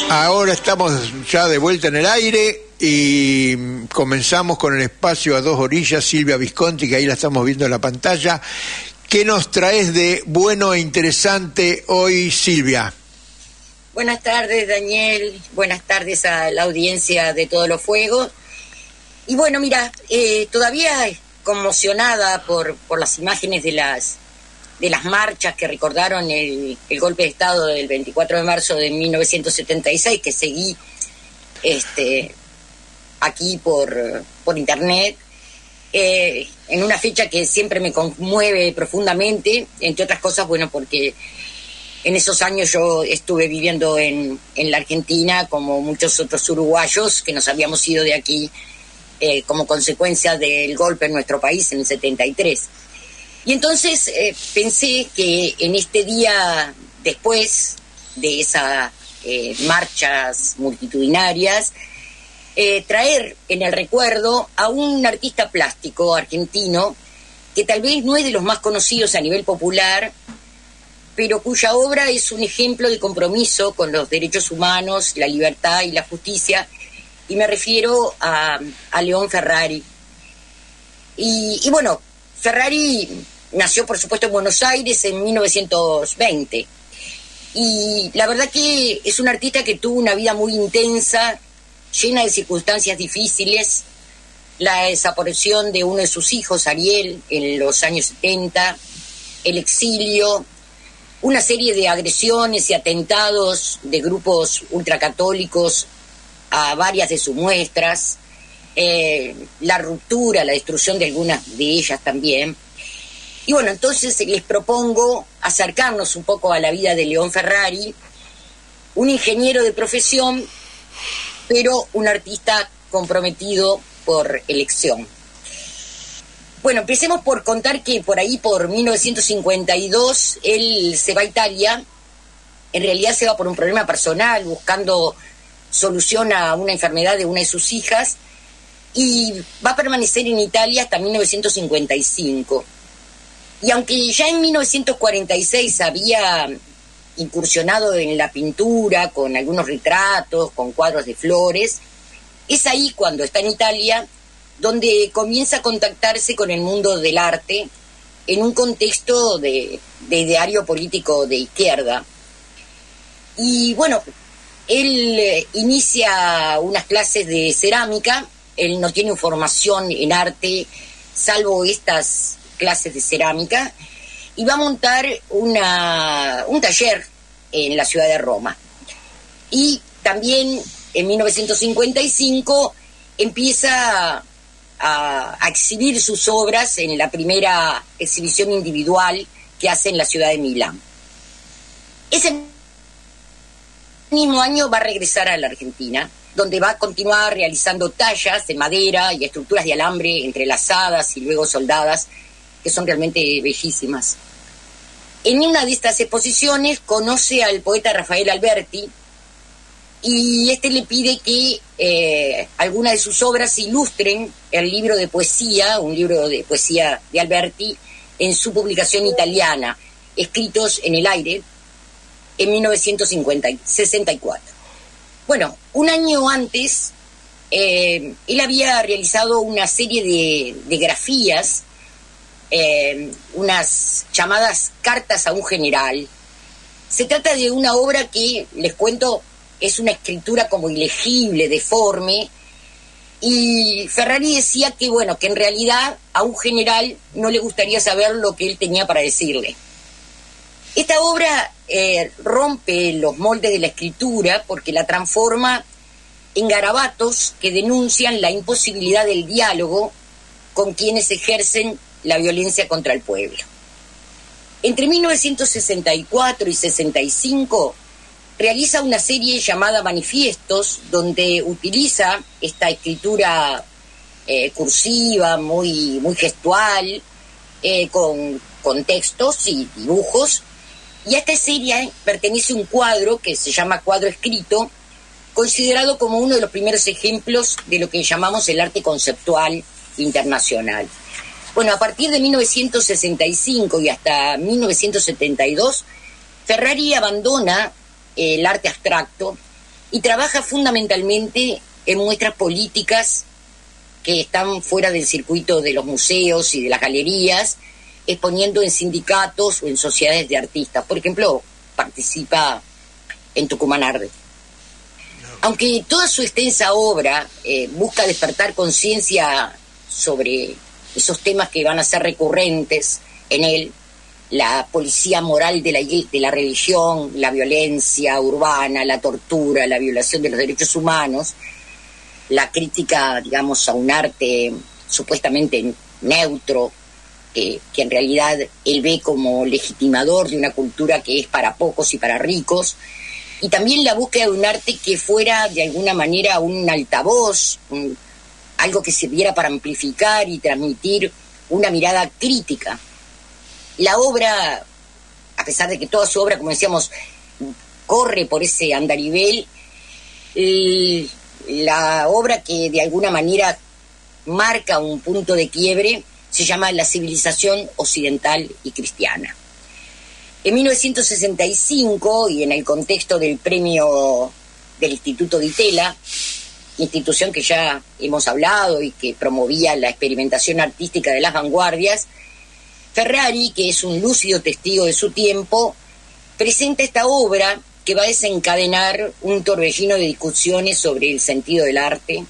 Ahora estamos ya de vuelta en el aire y comenzamos con el espacio a dos orillas, Silvia Visconti, que ahí la estamos viendo en la pantalla. ¿Qué nos traes de bueno e interesante hoy, Silvia? Buenas tardes, Daniel. Buenas tardes a la audiencia de Todos los Fuegos. Y bueno, mira, todavía conmocionada por las imágenes de las marchas que recordaron el golpe de Estado del 24 de marzo de 1976, que seguí aquí por internet, en una fecha que siempre me conmueve profundamente, entre otras cosas, bueno, porque en esos años yo estuve viviendo en la Argentina, como muchos otros uruguayos que nos habíamos ido de aquí como consecuencia del golpe en nuestro país en el 73. Y entonces pensé que en este día, después de esas marchas multitudinarias, traer en el recuerdo a un artista plástico argentino que tal vez no es de los más conocidos a nivel popular, pero cuya obra es un ejemplo de compromiso con los derechos humanos, la libertad y la justicia, y me refiero a León Ferrari. Y bueno, Ferrari nació, por supuesto, en Buenos Aires en 1920. Y la verdad que es un artista que tuvo una vida muy intensa, llena de circunstancias difíciles. La desaparición de uno de sus hijos, Ariel, en los años 70, el exilio, una serie de agresiones y atentados de grupos ultracatólicos a varias de sus muestras, la ruptura, la destrucción de algunas de ellas también. Y bueno, entonces les propongo acercarnos un poco a la vida de León Ferrari, un ingeniero de profesión, pero un artista comprometido por elección. Bueno, empecemos por contar que por ahí, por 1952, él se va a Italia. En realidad se va por un problema personal, buscando solución a una enfermedad de una de sus hijas, y va a permanecer en Italia hasta 1955. Y aunque ya en 1946 había incursionado en la pintura, con algunos retratos, con cuadros de flores, es ahí, cuando está en Italia, donde comienza a contactarse con el mundo del arte en un contexto de ideario político de izquierda. Y bueno, él inicia unas clases de cerámica. Él no tiene formación en arte, salvo estas clases de cerámica, y va a montar un taller en la ciudad de Roma. Y también en 1955 empieza a exhibir sus obras en la primera exhibición individual que hace en la ciudad de Milán. Ese mismo año va a regresar a la Argentina, donde va a continuar realizando tallas de madera y estructuras de alambre entrelazadas y luego soldadas, que son realmente bellísimas. En una de estas exposiciones conoce al poeta Rafael Alberti, y este le pide que algunas de sus obras ilustren el libro de poesía, un libro de poesía de Alberti, en su publicación italiana, Escritos en el Aire, en 1964. Bueno, un año antes, él había realizado una serie de grafías, unas llamadas cartas a un general. Se trata de una obra que, les cuento, es una escritura como ilegible, deforme, y Ferrari decía que, bueno, que en realidad a un general no le gustaría saber lo que él tenía para decirle. Esta obra rompe los moldes de la escritura porque la transforma en garabatos que denuncian la imposibilidad del diálogo con quienes ejercen la violencia contra el pueblo. Entre 1964 y 65 realiza una serie llamada Manifiestos, donde utiliza esta escritura cursiva, muy gestual, con textos y dibujos. Y a esta serie pertenece un cuadro que se llama Cuadro Escrito, considerado como uno de los primeros ejemplos de lo que llamamos el arte conceptual internacional. Bueno, a partir de 1965 y hasta 1972, Ferrari abandona el arte abstracto y trabaja fundamentalmente en muestras políticas que están fuera del circuito de los museos y de las galerías, exponiendo en sindicatos o en sociedades de artistas. Por ejemplo, participa en Tucumán Arde. Aunque toda su extensa obra busca despertar conciencia sobre esos temas que van a ser recurrentes en él, la policía moral de la religión, la violencia urbana, la tortura, la violación de los derechos humanos, la crítica, digamos, a un arte supuestamente neutro, que en realidad él ve como legitimador de una cultura que es para pocos y para ricos, y también la búsqueda de un arte que fuera de alguna manera un altavoz, algo que sirviera para amplificar y transmitir una mirada crítica. La obra, a pesar de que toda su obra, como decíamos, corre por ese andarivel, la obra que de alguna manera marca un punto de quiebre se llama La civilización occidental y cristiana. En 1965, y en el contexto del premio del Instituto Di Tella, institución que ya hemos hablado y que promovía la experimentación artística de las vanguardias, Ferrari, que es un lúcido testigo de su tiempo, presenta esta obra que va a desencadenar un torbellino de discusiones sobre el sentido del arte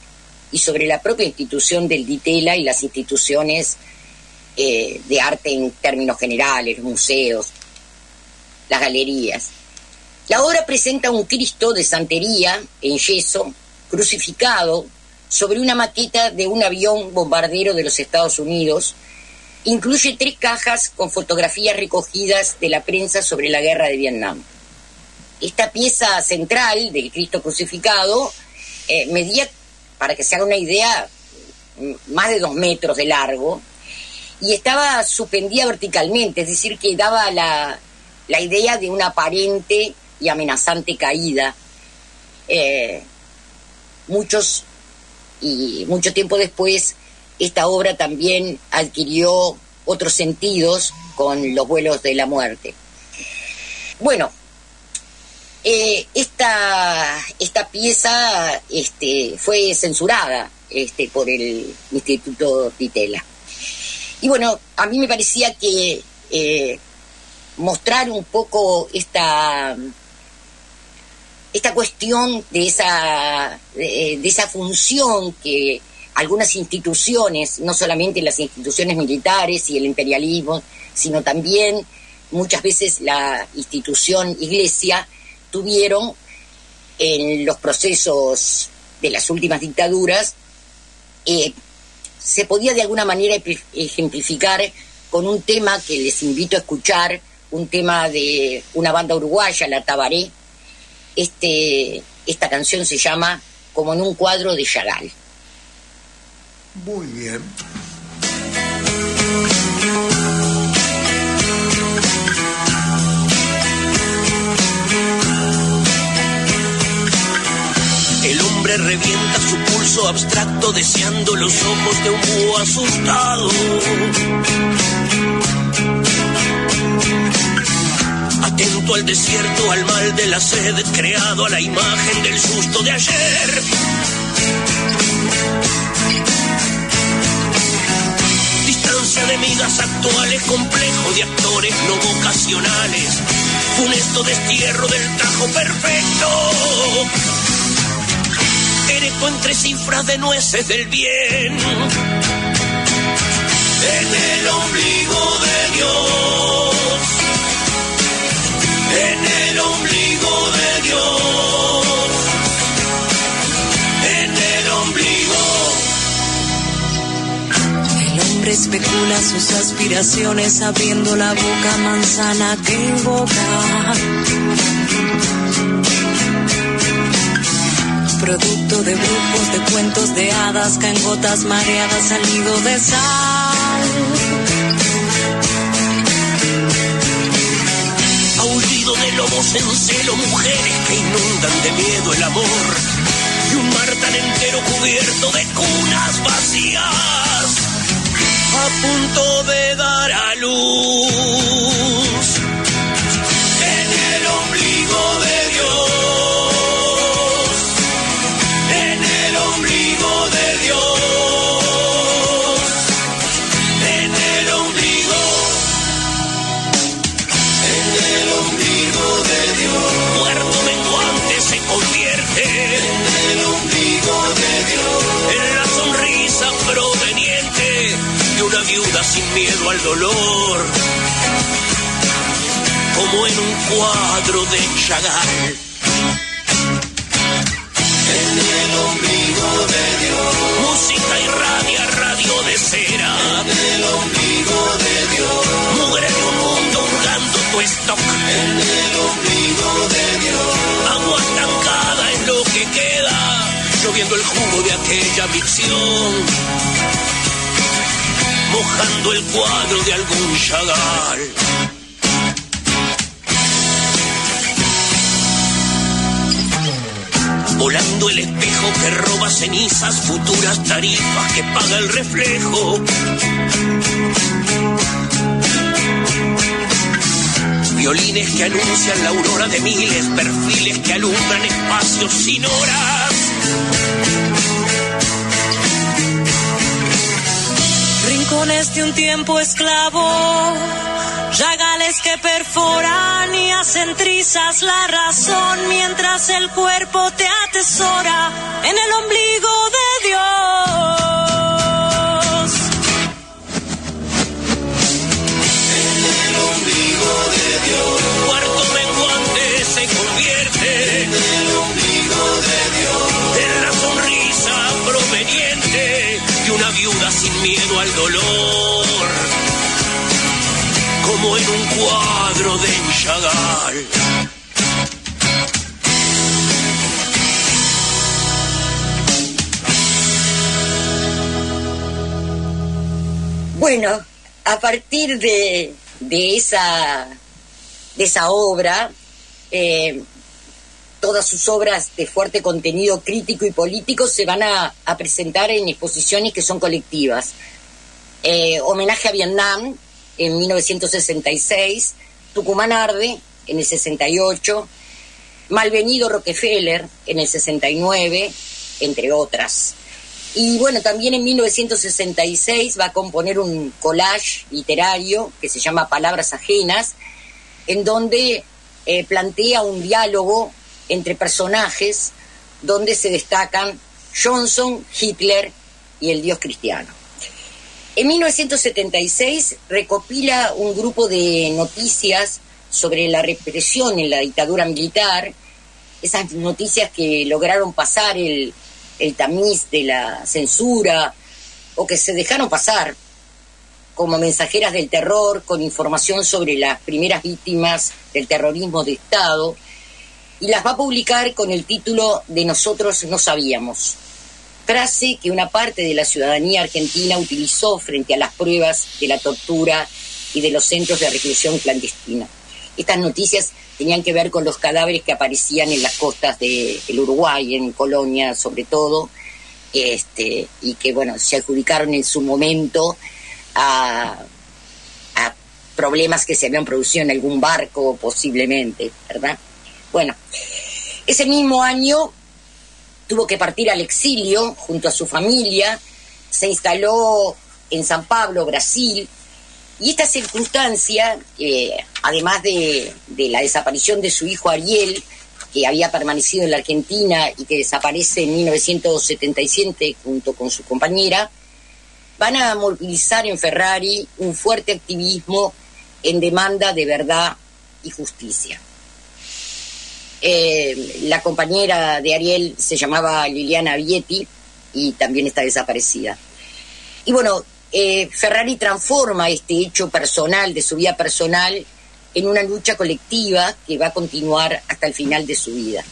y sobre la propia institución del Di Tella y las instituciones de arte en términos generales, los museos, las galerías. La obra presenta un Cristo de santería en yeso, crucificado sobre una maqueta de un avión bombardero de los Estados Unidos. Incluye 3 cajas con fotografías recogidas de la prensa sobre la guerra de Vietnam. Esta pieza central del Cristo crucificado medía, para que se haga una idea, más de 2 metros de largo, y estaba suspendida verticalmente, es decir, que daba la idea de una aparente y amenazante caída. Mucho tiempo después, esta obra también adquirió otros sentidos con Los vuelos de la muerte. Bueno, esta pieza fue censurada por el Instituto Di Tella. Y bueno, a mí me parecía que mostrar un poco esta cuestión de esa función que algunas instituciones, no solamente las instituciones militares y el imperialismo, sino también muchas veces la institución iglesia, tuvieron en los procesos de las últimas dictaduras, se podía de alguna manera ejemplificar con un tema que les invito a escuchar, un tema de una banda uruguaya, la Tabaré. Esta canción se llama Como en un cuadro de Chagall. Muy bien. El hombre revienta su pulso abstracto deseando los ojos de un búho asustado. Atento al desierto, al mal de la sed, creado a la imagen del susto de ayer. Distancia de migas actuales, complejo de actores no vocacionales, funesto destierro del tajo perfecto. Erecto entre cifras de nueces del bien, en el ombligo de Dios, en el ombligo de Dios, en el ombligo. El hombre especula sus aspiraciones abriendo la boca, manzana que invoca. Producto de grupos de cuentos de hadas, caen gotas mareadas al nido de sal. Aullido de lobos en celo, mujeres que inundan de miedo el amor, y un mar tan entero cubierto de cunas vacías, a punto de dar a luz, en el ombligo de Dios, sin miedo al dolor, como en un cuadro de Chagall. En el ombligo de Dios, música irradia, radio de cera. En el ombligo de Dios, mugre de un mundo hurgando tu stock. En el ombligo de Dios, agua estancada es lo que queda, lloviendo el jugo de aquella ficción, mojando el cuadro de algún Chagall. Volando el espejo que roba cenizas, futuras tarifas que paga el reflejo. Violines que anuncian la aurora de miles, perfiles que alumbran espacios sin horas. Rincones de un tiempo esclavo, llagales que perforan y hacen trizas la razón, mientras el cuerpo te atesora en el ombligo de Dios. En el ombligo de Dios, cuarto menguante se convierte. En el ombligo de Dios, en la sonrisa proveniente de una viuda sin miedo al dolor, como en un cuadro de Chagall. Bueno, a partir de esa obra, todas sus obras de fuerte contenido crítico y político se van a presentar en exposiciones que son colectivas. Homenaje a Vietnam en 1966, Tucumán Arde en el 68, Malvenido Rockefeller en el 69, entre otras. Y bueno, también en 1966 va a componer un collage literario que se llama Palabras Ajenas, en donde plantea un diálogo entre personajes donde se destacan Johnson, Hitler y el Dios cristiano. En 1976 recopila un grupo de noticias sobre la represión en la dictadura militar, esas noticias que lograron pasar el tamiz de la censura o que se dejaron pasar como mensajeras del terror con información sobre las primeras víctimas del terrorismo de Estado, y las va a publicar con el título de Nosotros no sabíamos, frase que una parte de la ciudadanía argentina utilizó frente a las pruebas de la tortura y de los centros de reclusión clandestina. Estas noticias tenían que ver con los cadáveres que aparecían en las costas del Uruguay, en Colonia sobre todo, y que bueno, se adjudicaron en su momento a problemas que se habían producido en algún barco posiblemente, ¿verdad? Bueno, ese mismo año tuvo que partir al exilio junto a su familia, se instaló en San Pablo, Brasil, y esta circunstancia, además de la desaparición de su hijo Ariel, que había permanecido en la Argentina y que desaparece en 1977 junto con su compañera, van a movilizar en Ferrari un fuerte activismo en demanda de verdad y justicia. La compañera de Ariel se llamaba Liliana Vietti y también está desaparecida. Y bueno, Ferrari transforma este hecho personal, de su vida personal, en una lucha colectiva que va a continuar hasta el final de su vida.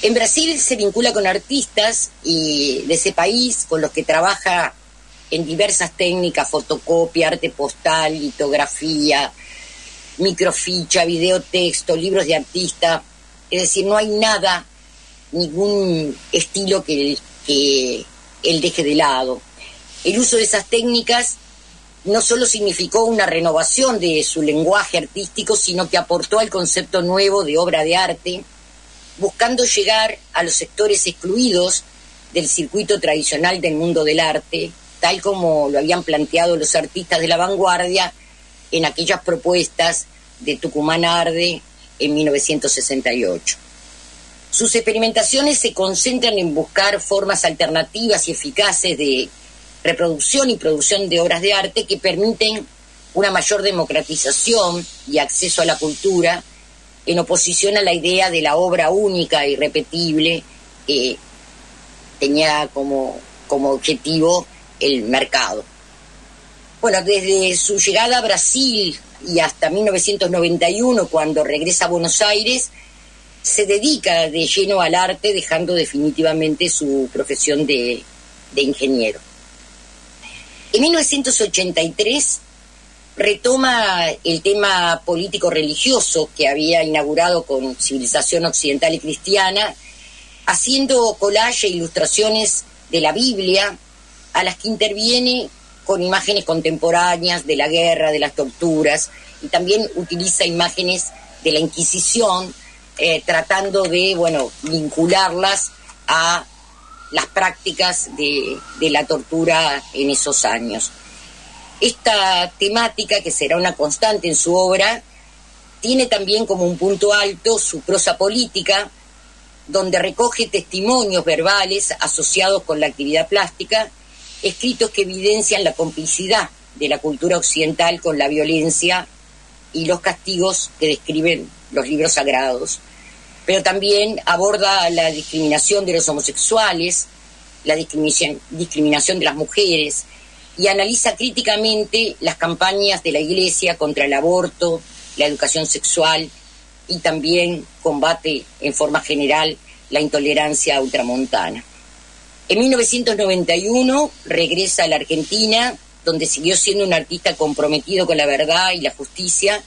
En Brasil se vincula con artistas de ese país, con los que trabaja en diversas técnicas: fotocopia, arte postal, litografía, microficha, videotexto, libros de artista. Es decir, no hay nada, ningún estilo que él deje de lado. El uso de esas técnicas no solo significó una renovación de su lenguaje artístico, sino que aportó al concepto nuevo de obra de arte, buscando llegar a los sectores excluidos del circuito tradicional del mundo del arte, tal como lo habían planteado los artistas de la vanguardia en aquellas propuestas de Tucumán Arde en 1968. Sus experimentaciones se concentran en buscar formas alternativas y eficaces de reproducción y producción de obras de arte que permiten una mayor democratización y acceso a la cultura, en oposición a la idea de la obra única e irrepetible que tenía como objetivo el mercado. Bueno, desde su llegada a Brasil y hasta 1991, cuando regresa a Buenos Aires, se dedica de lleno al arte, dejando definitivamente su profesión de ingeniero. En 1983 retoma el tema político-religioso que había inaugurado con Civilización Occidental y Cristiana, haciendo collage e ilustraciones de la Biblia, a las que interviene con imágenes contemporáneas de la guerra, de las torturas, y también utiliza imágenes de la Inquisición, tratando de, vincularlas a las prácticas de la tortura en esos años. Esta temática, que será una constante en su obra, tiene también como un punto alto su prosa política, donde recoge testimonios verbales asociados con la actividad plástica, escritos que evidencian la complicidad de la cultura occidental con la violencia y los castigos que describen los libros sagrados. Pero también aborda la discriminación de los homosexuales, la discriminación de las mujeres, y analiza críticamente las campañas de la Iglesia contra el aborto, la educación sexual, y también combate en forma general la intolerancia ultramontana. En 1991 regresa a la Argentina, donde siguió siendo un artista comprometido con la verdad y la justicia,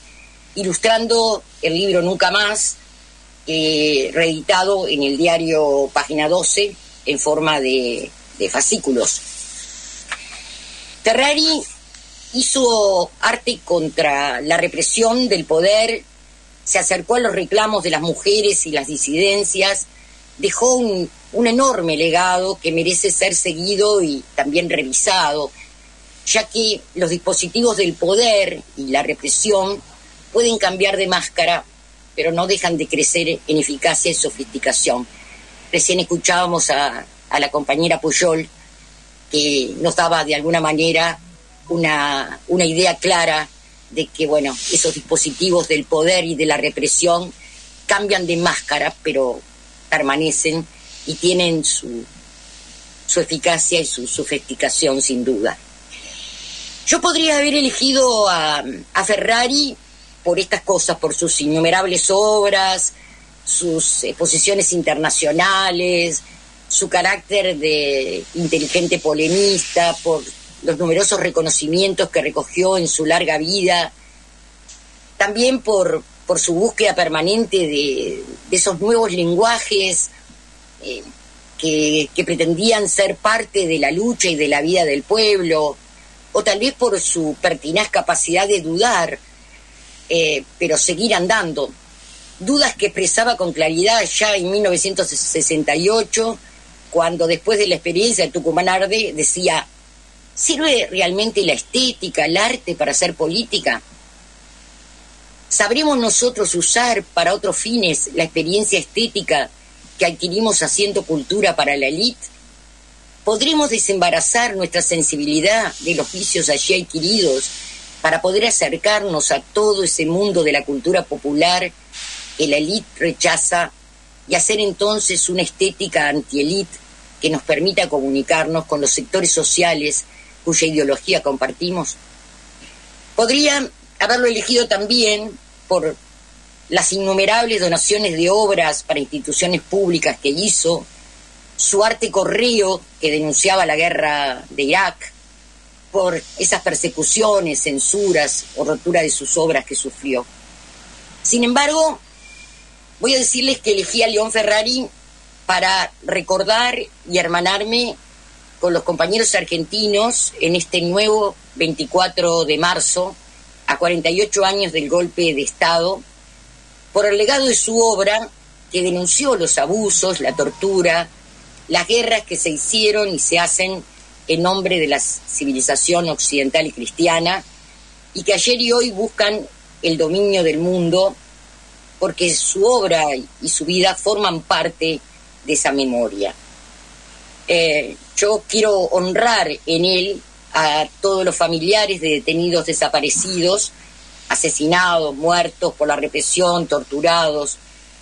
ilustrando el libro Nunca Más, reeditado en el diario Página 12 en forma de fascículos. Ferrari hizo arte contra la represión del poder, se acercó a los reclamos de las mujeres y las disidencias, dejó un enorme legado que merece ser seguido y también revisado, ya que los dispositivos del poder y la represión pueden cambiar de máscara, pero no dejan de crecer en eficacia y sofisticación. Recién escuchábamos a la compañera Pujol, que nos daba de alguna manera una idea clara de que, esos dispositivos del poder y de la represión cambian de máscara, pero permanecen y tienen su eficacia y su sofisticación, sin duda. Yo podría haber elegido a Ferrari por estas cosas, por sus innumerables obras, sus exposiciones internacionales, su carácter de inteligente polemista, por los numerosos reconocimientos que recogió en su larga vida, también por su búsqueda permanente de esos nuevos lenguajes que pretendían ser parte de la lucha y de la vida del pueblo, o tal vez por su pertinaz capacidad de dudar, pero seguir andando. Dudas que expresaba con claridad ya en 1968, cuando después de la experiencia del Tucumán Arde decía: ¿sirve realmente la estética, el arte para hacer política? ¿Sabremos nosotros usar para otros fines la experiencia estética que adquirimos haciendo cultura para la élite? ¿Podremos desembarazar nuestra sensibilidad de los vicios allí adquiridos para poder acercarnos a todo ese mundo de la cultura popular que la élite rechaza y hacer entonces una estética anti-élite que nos permita comunicarnos con los sectores sociales cuya ideología compartimos? Podría haberlo elegido también por las innumerables donaciones de obras para instituciones públicas que hizo, su arte correo que denunciaba la guerra de Irak, por esas persecuciones, censuras o rotura de sus obras que sufrió. Sin embargo, voy a decirles que elegí a León Ferrari para recordar y hermanarme con los compañeros argentinos en este nuevo 24 de marzo, a 48 años del golpe de Estado, por el legado de su obra que denunció los abusos, la tortura, las guerras que se hicieron y se hacen en nombre de la civilización occidental y cristiana, y que ayer y hoy buscan el dominio del mundo, porque su obra y su vida forman parte de esa memoria. Yo quiero honrar en él a todos los familiares de detenidos desaparecidos, asesinados, muertos por la represión, torturados,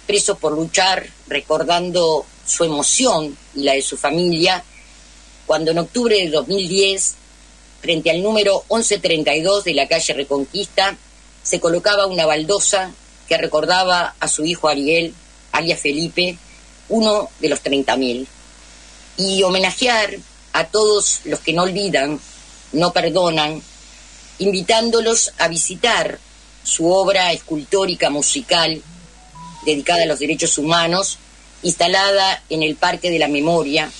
presos por luchar, recordando su emoción y la de su familia, cuando en octubre de 2010, frente al número 1132 de la calle Reconquista, se colocaba una baldosa que recordaba a su hijo Ariel, alias Felipe, uno de los 30.000. Y homenajear a todos los que no olvidan, no perdonan, invitándolos a visitar su obra escultórica musical dedicada a los derechos humanos, instalada en el Parque de la Memoria,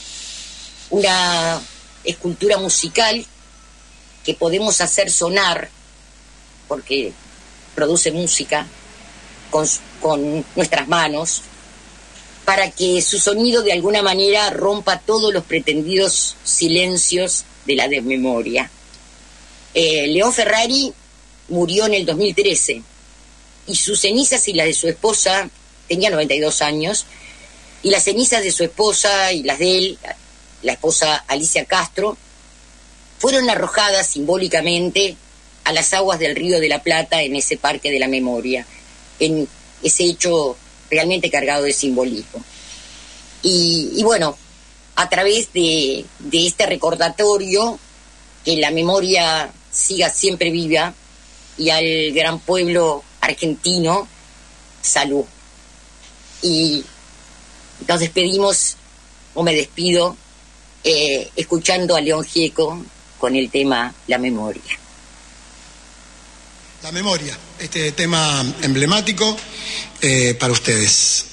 una escultura musical que podemos hacer sonar, porque produce música, con nuestras manos, para que su sonido de alguna manera rompa todos los pretendidos silencios de la desmemoria. León Ferrari murió en el 2013 y sus cenizas y las de su esposa, tenía 92 años, y las cenizas de su esposa y las de él, la esposa Alicia Castro, fueron arrojadas simbólicamente a las aguas del Río de la Plata en ese Parque de la Memoria, en ese hecho realmente cargado de simbolismo. Y bueno, a través de este recordatorio, que la memoria siga siempre viva, y al gran pueblo argentino, salud. Y nos despedimos, o me despido, escuchando a León Gieco con el tema La Memoria. La memoria, este tema emblemático para ustedes.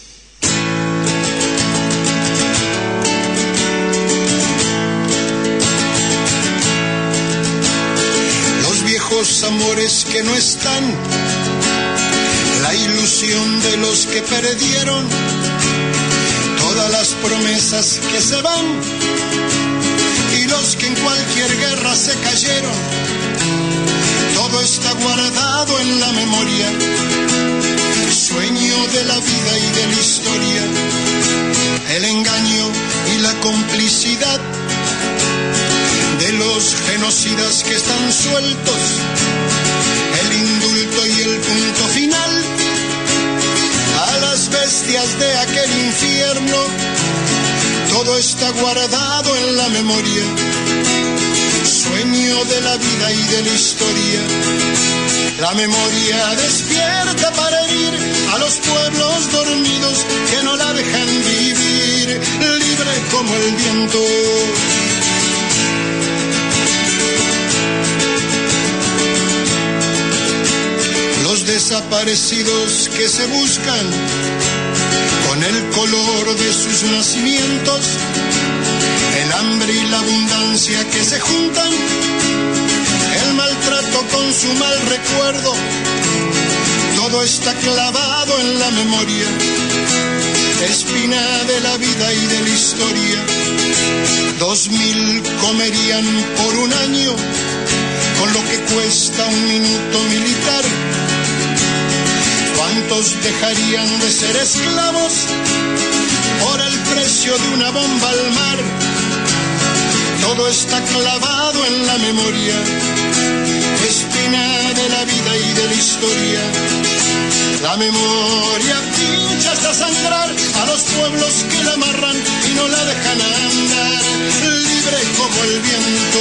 Los viejos amores que no están, la ilusión de los que perdieron, todas las promesas que se van y los que en cualquier guerra se cayeron. Todo está guardado en la memoria, sueño de la vida y de la historia, el engaño y la complicidad de los genocidas que están sueltos, el indulto y el punto final a las bestias de aquel infierno. Todo está guardado en la memoria, sueño de la vida y de la historia. La memoria despierta para herir a los pueblos dormidos que no la dejan vivir, libre como el viento. Los desaparecidos que se buscan con el color de sus nacimientos, el hambre y la abundancia que se juntan, el maltrato con su mal recuerdo, todo está clavado en la memoria, espina de la vida y de la historia. 2000 comerían por un año con lo que cuesta un minuto militar. ¿Cuántos dejarían de ser esclavos por el precio de una bomba al mar? Todo está clavado en la memoria, espina de la vida y de la historia. La memoria pincha hasta sangrar a los pueblos que la amarran y no la dejan andar, libre como el viento.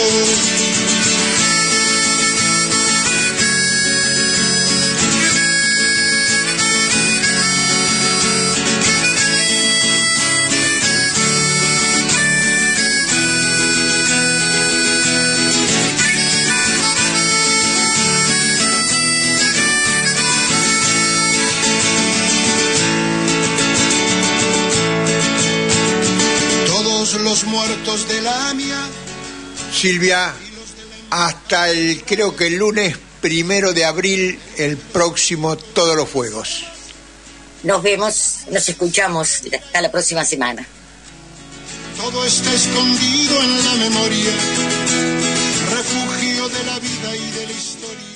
Los muertos de la AMIA. Silvia, hasta creo que el lunes 1 de abril, el próximo Todos los Fuegos. Nos vemos, nos escuchamos hasta la próxima semana. Todo está escondido en la memoria, refugio de la vida y de la historia.